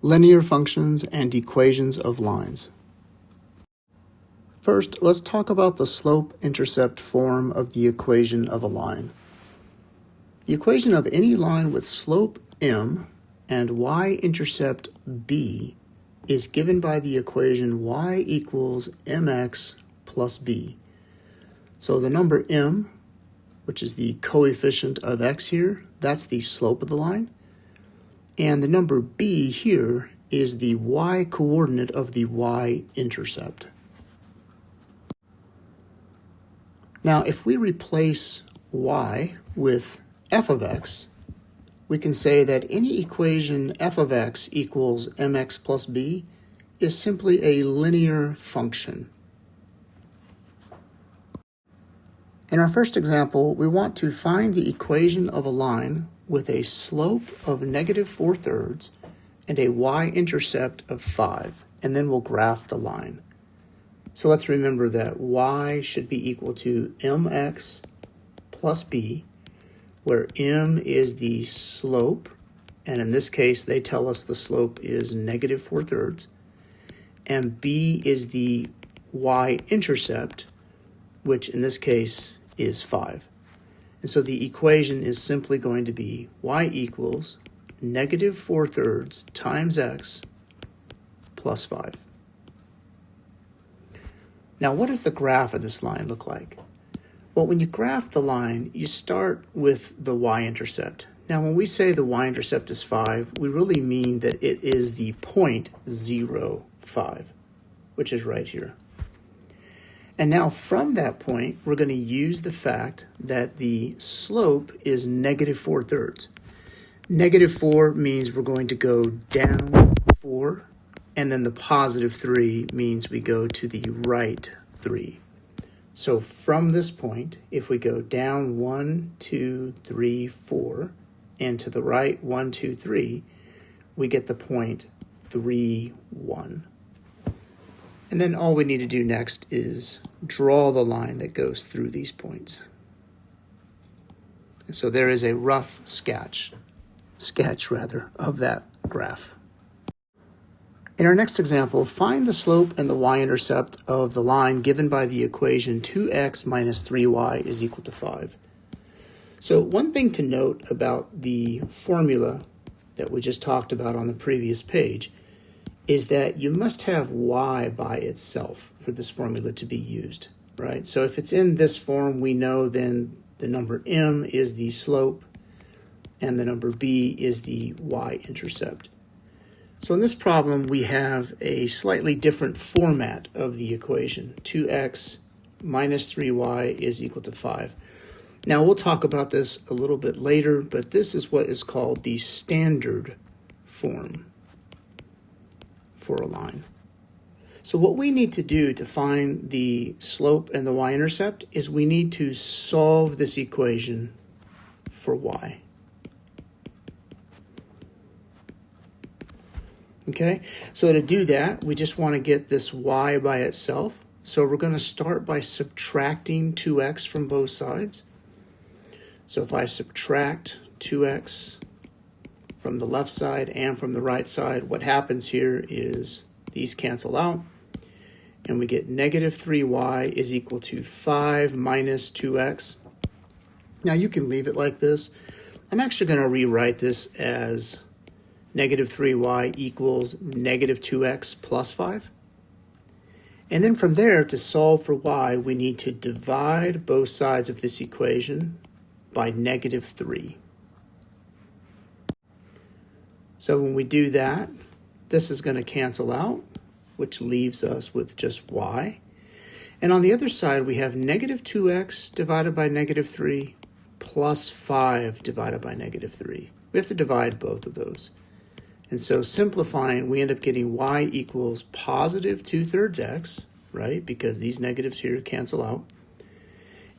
Linear functions and equations of lines. First, let's talk about the slope-intercept form of the equation of a line. The equation of any line with slope m and y-intercept b is given by the equation y equals mx plus b. So the number m, which is the coefficient of x here, that's the slope of the line. And the number b here is the y-coordinate of the y-intercept. Now, if we replace y with f of x, we can say that any equation f of x equals mx plus b is simply a linear function. In our first example, we want to find the equation of a line with a slope of -4/3 and a y-intercept of 5, and then we'll graph the line. So let's remember that y should be equal to mx plus b, where m is the slope, and in this case they tell us the slope is -4/3, and b is the y-intercept, which in this case is 5. And so the equation is simply going to be y equals -4/3 times x plus 5. Now, what does the graph of this line look like? Well, when you graph the line, you start with the y-intercept. Now, when we say the y-intercept is 5, we really mean that it is the point 0, 5, which is right here. And now from that point, we're going to use the fact that the slope is -4/3. -4 means we're going to go down 4, and then the +3 means we go to the right 3. So from this point, if we go down 1, 2, 3, 4, and to the right 1, 2, 3, we get the point 3, 1. And then all we need to do next is draw the line that goes through these points. And so there is a rough sketch of that graph. In our next example, find the slope and the y-intercept of the line given by the equation 2x minus 3y is equal to 5. So one thing to note about the formula that we just talked about on the previous page is that you must have y by itself for this formula to be used, right? So if it's in this form, we know then the number m is the slope and the number b is the y-intercept. So in this problem, we have a slightly different format of the equation. 2x minus 3y is equal to 5. Now, we'll talk about this a little bit later, but this is what is called the standard form for a line. So what we need to do to find the slope and the y-intercept is we need to solve this equation for y. Okay, so to do that, we just want to get this y by itself. So we're going to start by subtracting 2x from both sides. So if I subtract 2x from the left side and from the right side, what happens here is these cancel out, and we get -3y is equal to 5 minus 2x. Now you can leave it like this. I'm actually going to rewrite this as -3y equals -2x plus 5. And then from there, to solve for y, we need to divide both sides of this equation by -3. So when we do that, this is going to cancel out, which leaves us with just y. And on the other side, we have -2x divided by -3 plus 5 divided by -3. We have to divide both of those. And so simplifying, we end up getting y equals positive 2/3 x, right? Because these negatives here cancel out.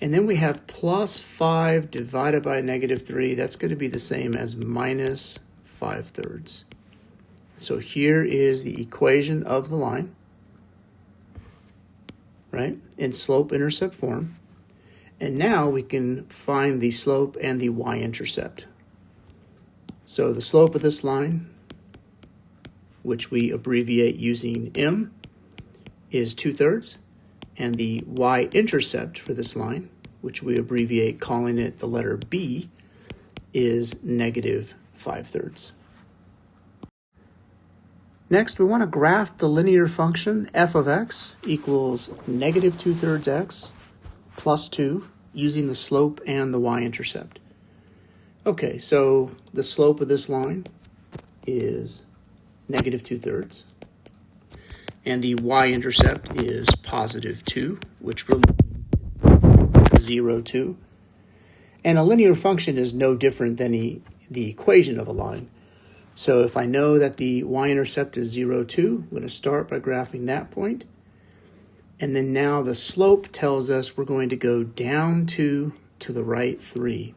And then we have plus 5 divided by -3. That's going to be the same as minus 5/3. So here is the equation of the line, right, in slope-intercept form. And now we can find the slope and the y-intercept. So the slope of this line which we abbreviate using m, is 2/3, and the y-intercept for this line, which we abbreviate calling it the letter b, is negative 5/3. Next, we want to graph the linear function f of x equals negative 2/3 x plus 2 using the slope and the y-intercept. Okay, so the slope of this line is negative 2/3, and the y-intercept is positive 2, which really means 0, 2. And a linear function is no different than the equation of a line. So if I know that the y-intercept is 0, 2, I'm going to start by graphing that point. And then now the slope tells us we're going to go down 2 to the right 3.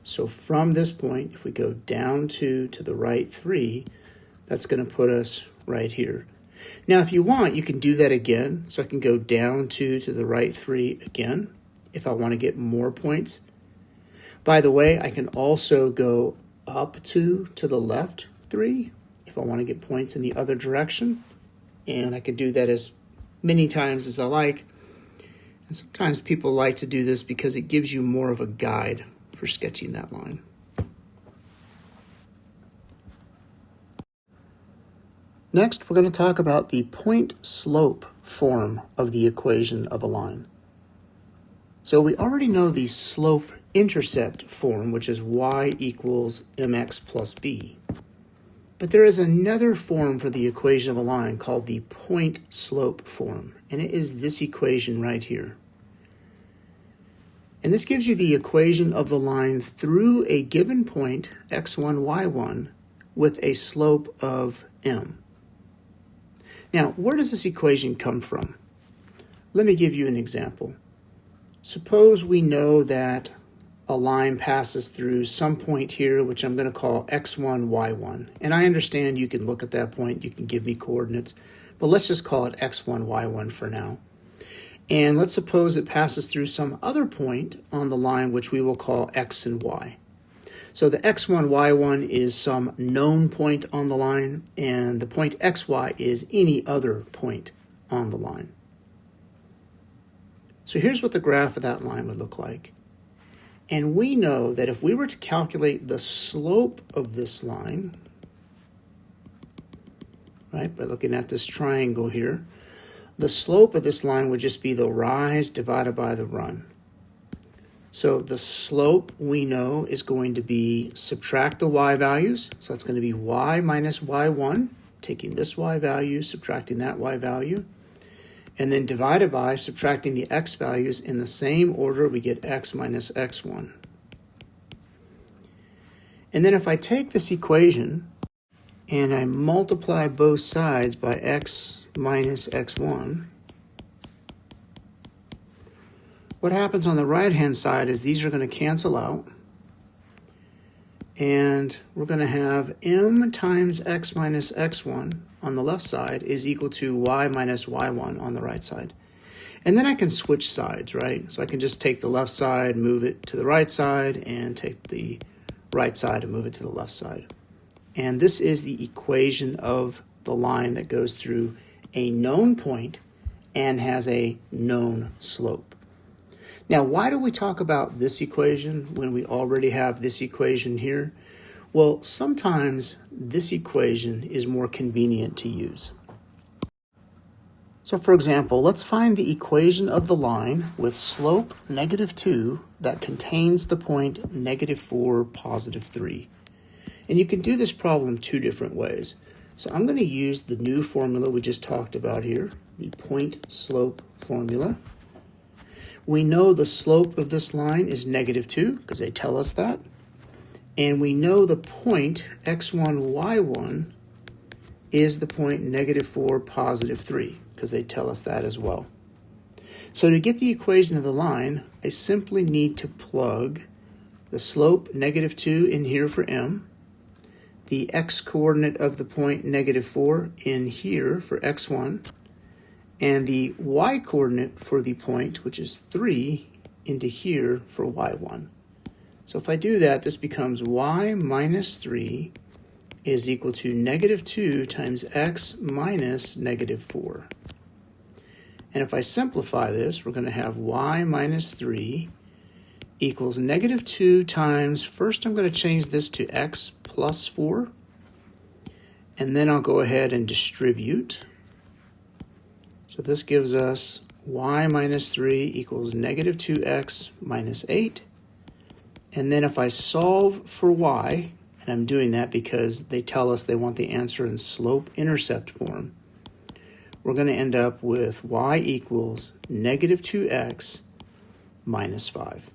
So from this point, if we go down 2 to the right 3, that's going to put us right here. Now, if you want, you can do that again. So I can go down 2 to the right 3 again if I want to get more points. By the way, I can also go up 2 to the left 3 if I want to get points in the other direction. And I can do that as many times as I like. And sometimes people like to do this because it gives you more of a guide for sketching that line. Next, we're going to talk about the point-slope form of the equation of a line. So we already know the slope-intercept form, which is y equals mx plus b. But there is another form for the equation of a line called the point-slope form, and it is this equation right here. And this gives you the equation of the line through a given point, x1, y1, with a slope of m. Now, where does this equation come from? Let me give you an example. Suppose we know that a line passes through some point here, which I'm going to call x1, y1. And I understand you can look at that point, you can give me coordinates, but let's just call it x1, y1 for now. And let's suppose it passes through some other point on the line, which we will call x and y. So the x1, y1 is some known point on the line, and the point xy is any other point on the line. So here's what the graph of that line would look like. And we know that if we were to calculate the slope of this line, right, by looking at this triangle here, the slope of this line would just be the rise divided by the run. So the slope we know is going to be subtract the y values. So it's going to be y minus y1, taking this y value, subtracting that y value, and then divided by subtracting the x values in the same order, we get x minus x1. And then if I take this equation and I multiply both sides by x minus x1, what happens on the right-hand side is these are going to cancel out, and we're going to have m times x minus x1 on the left side is equal to y minus y1 on the right side. And then I can switch sides, right? So I can just take the left side, move it to the right side, and take the right side and move it to the left side. And this is the equation of the line that goes through a known point and has a known slope. Now, why do we talk about this equation when we already have this equation here? Well, sometimes this equation is more convenient to use. So for example, let's find the equation of the line with slope -2 that contains the point -4, +3. And you can do this problem two different ways. So I'm going to use the new formula we just talked about here, the point-slope formula. We know the slope of this line is -2 because they tell us that. And we know the point x1, y1 is the point -4, +3 because they tell us that as well. So to get the equation of the line, I simply need to plug the slope -2 in here for m, the x-coordinate of the point -4 in here for x1, and the y-coordinate for the point, which is 3, into here for y1. So if I do that, this becomes y minus 3 is equal to negative 2 times x minus negative 4. And if I simplify this, we're going to have y minus 3 equals negative 2 times, first I'm going to change this to x plus 4, and then I'll go ahead and distribute. So this gives us y minus 3 equals negative 2x minus 8. And then if I solve for y, and I'm doing that because they tell us they want the answer in slope-intercept form, we're going to end up with y equals negative 2x minus 5.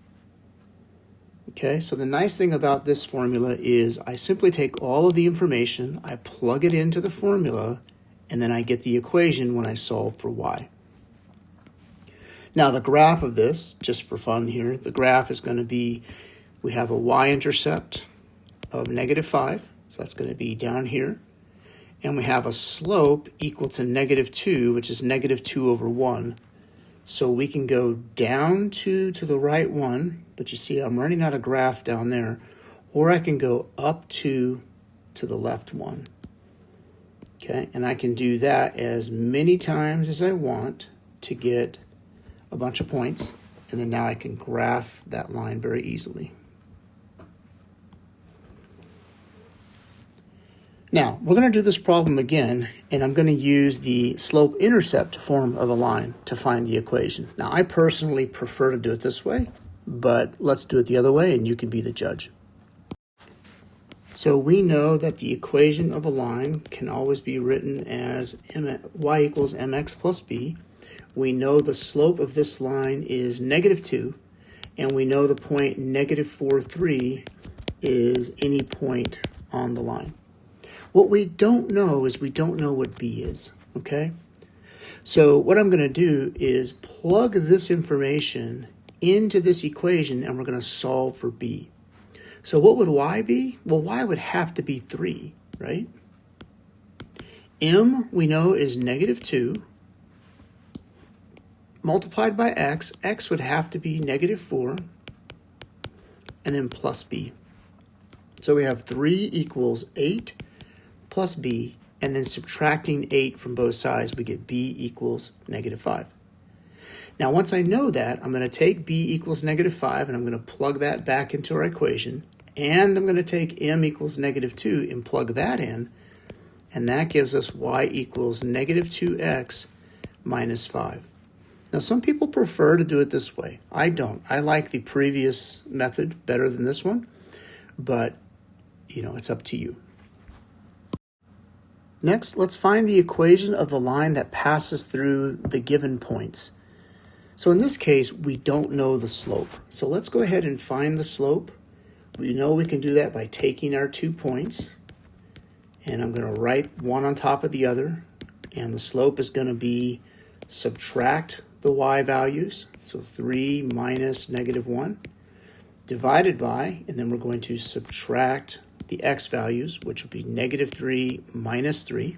Okay, so the nice thing about this formula is I simply take all of the information, I plug it into the formula, and then I get the equation when I solve for y. Now the graph of this, just for fun here, the graph is going to be, we have a y-intercept of negative 5, so that's going to be down here. And we have a slope equal to negative 2, which is negative 2 over 1. So we can go down 2 to the right 1, but you see I'm running out of graph down there, or I can go up 2 to the left 1. Okay, and I can do that as many times as I want to get a bunch of points, and then now I can graph that line very easily. Now, we're going to do this problem again, and I'm going to use the slope-intercept form of a line to find the equation. Now, I personally prefer to do it this way, but let's do it the other way, and you can be the judge. So we know that the equation of a line can always be written as y equals mx plus b. We know the slope of this line is negative 2, and we know the point negative 4, 3 is any point on the line. What we don't know is we don't know what b is, okay? So what I'm going to do is plug this information into this equation, and we're going to solve for b. So what would y be? Well, y would have to be 3, right? M, we know, is negative 2. Multiplied by x, x would have to be negative 4, and then plus b. So we have 3 equals 8 plus b, and then subtracting 8 from both sides, we get b equals negative 5. Now, once I know that, I'm going to take b equals negative 5, and I'm going to plug that back into our equation, and I'm going to take m equals negative 2 and plug that in, and that gives us y equals negative 2x minus 5. Now, some people prefer to do it this way. I don't. I like the previous method better than this one, but, it's up to you. Next, let's find the equation of the line that passes through the given points. So in this case, we don't know the slope. So let's go ahead and find the slope. We know we can do that by taking our 2 points, and I'm going to write one on top of the other, and the slope is going to be subtract the y values, so 3 minus negative 1, divided by, and then we're going to subtract the x values, which would be negative 3 minus 3.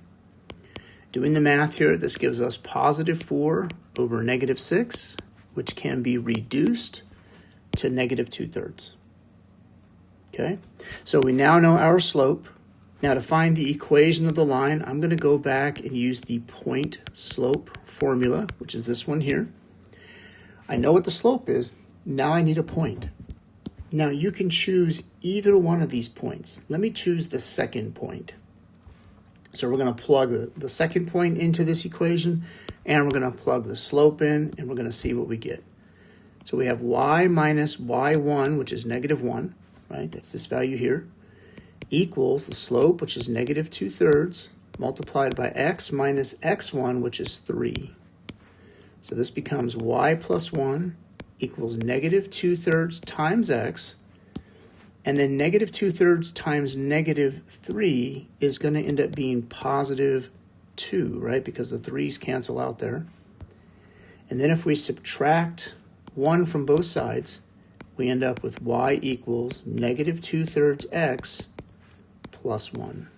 Doing the math here, this gives us positive 4 over negative 6, which can be reduced to negative 2/3. Okay, so we now know our slope. Now to find the equation of the line, I'm going to go back and use the point slope formula, which is this one here. I know what the slope is. Now I need a point. Now you can choose either one of these points. Let me choose the second point. So we're going to plug the second point into this equation, and we're going to plug the slope in, and we're going to see what we get. So we have y minus y1, which is negative 1, right? That's this value here, equals the slope, which is negative 2/3, multiplied by x minus x1, which is 3. So this becomes y plus 1 equals negative 2/3 times x, and then negative 2/3 times negative 3 is going to end up being positive 2, right? Because the 3's cancel out there. And then if we subtract 1 from both sides, we end up with y equals negative 2/3 x plus 1.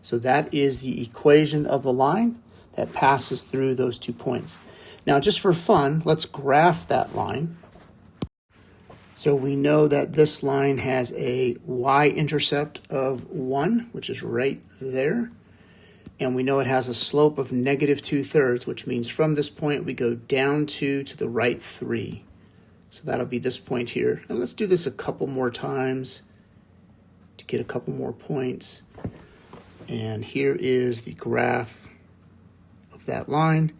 So that is the equation of the line that passes through those 2 points. Now, just for fun, let's graph that line. So we know that this line has a y-intercept of 1, which is right there. And we know it has a slope of negative 2/3, which means from this point we go down 2 to the right 3. So that'll be this point here. And let's do this a couple more times to get a couple more points. And here is the graph of that line.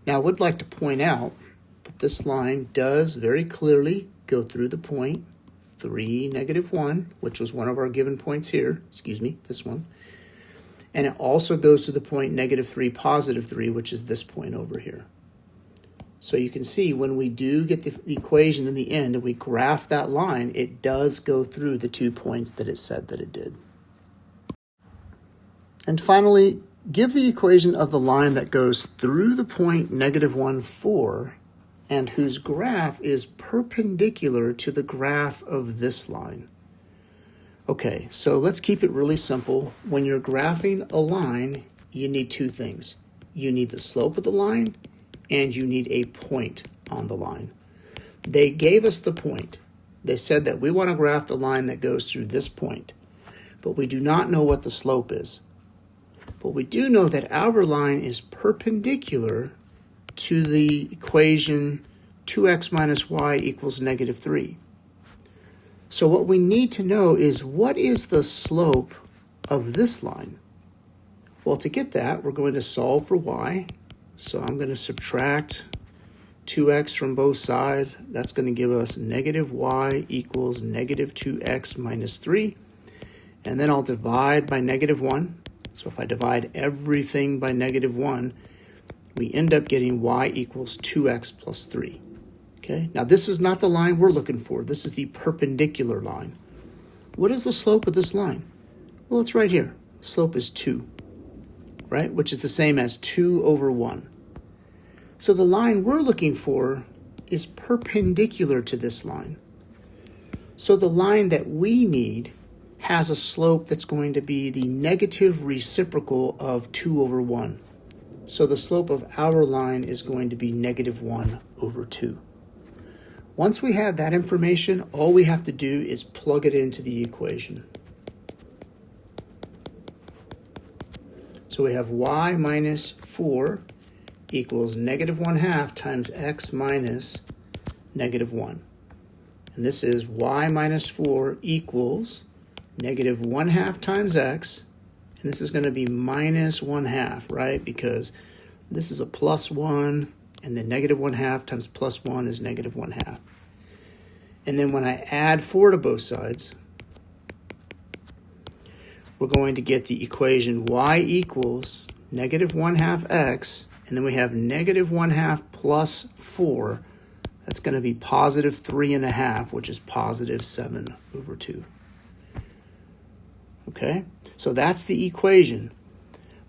Now I would like to point out that this line does very clearly go through the point 3, -1, which was one of our given points here. Excuse me, this one. And it also goes to the point -3, +3, which is this point over here. So you can see when we do get the equation in the end and we graph that line, it does go through the 2 points that it said that it did. And finally, give the equation of the line that goes through the point -1, 4, and whose graph is perpendicular to the graph of this line. Okay, so let's keep it really simple. When you're graphing a line, you need 2 things. You need the slope of the line, and you need a point on the line. They gave us the point. They said that we want to graph the line that goes through this point, but we do not know what the slope is. But we do know that our line is perpendicular to the equation 2x minus y equals -3. So what we need to know is, what is the slope of this line? Well, to get that, we're going to solve for y. So I'm going to subtract 2x from both sides. That's going to give us -y equals -2x minus 3. And then I'll divide by -1. So if I divide everything by -1, we end up getting y equals 2x plus 3. Okay, now this is not the line we're looking for. This is the perpendicular line. What is the slope of this line? Well, it's right here. The slope is 2, right? Which is the same as 2 over 1. So the line we're looking for is perpendicular to this line. So the line that we need has a slope that's going to be the negative reciprocal of 2 over 1. So the slope of our line is going to be -1 over 2. Once we have that information, all we have to do is plug it into the equation. So we have y minus 4 equals -1/2 times x minus -1. And this is y minus 4 equals -1/2 times x, and this is going to be -1/2, right? Because this is a +1, and then -1/2 times +1 is -1/2. And then when I add 4 to both sides, we're going to get the equation y equals -1/2 x, and then we have -1/2 plus 4. That's going to be +3.5, which is +7 over 2. Okay, so that's the equation.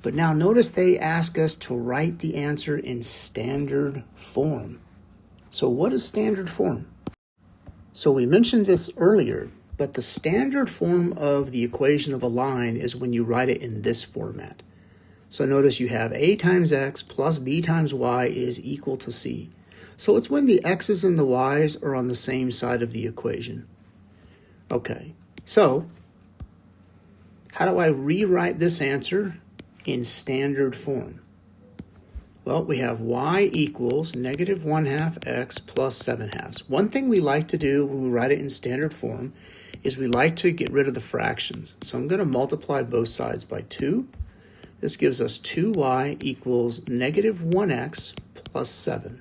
But now notice they ask us to write the answer in standard form. So what is standard form? So we mentioned this earlier, but the standard form of the equation of a line is when you write it in this format. So notice you have a times x plus b times y is equal to c. So it's when the x's and the y's are on the same side of the equation. Okay, so how do I rewrite this answer in standard form? Well, we have y equals -1/2 x plus 7/2. One thing we like to do when we write it in standard form is we like to get rid of the fractions. So I'm going to multiply both sides by 2. This gives us 2y equals -1x plus 7.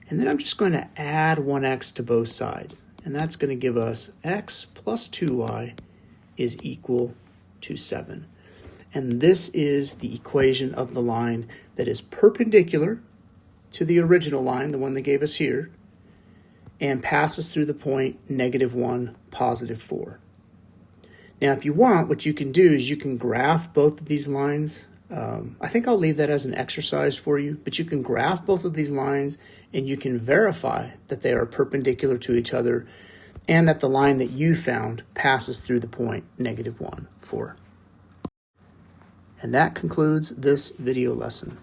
And then I'm just going to add 1x to both sides. And that's going to give us x plus 2y is equal to 7. And this is the equation of the line that is perpendicular to the original line, the one they gave us here, and passes through the point -1, +4. Now, if you want, what you can do is you can graph both of these lines. I think I'll leave that as an exercise for you, but you can graph both of these lines and you can verify that they are perpendicular to each other and that the line that you found passes through the point -1, 4. And that concludes this video lesson.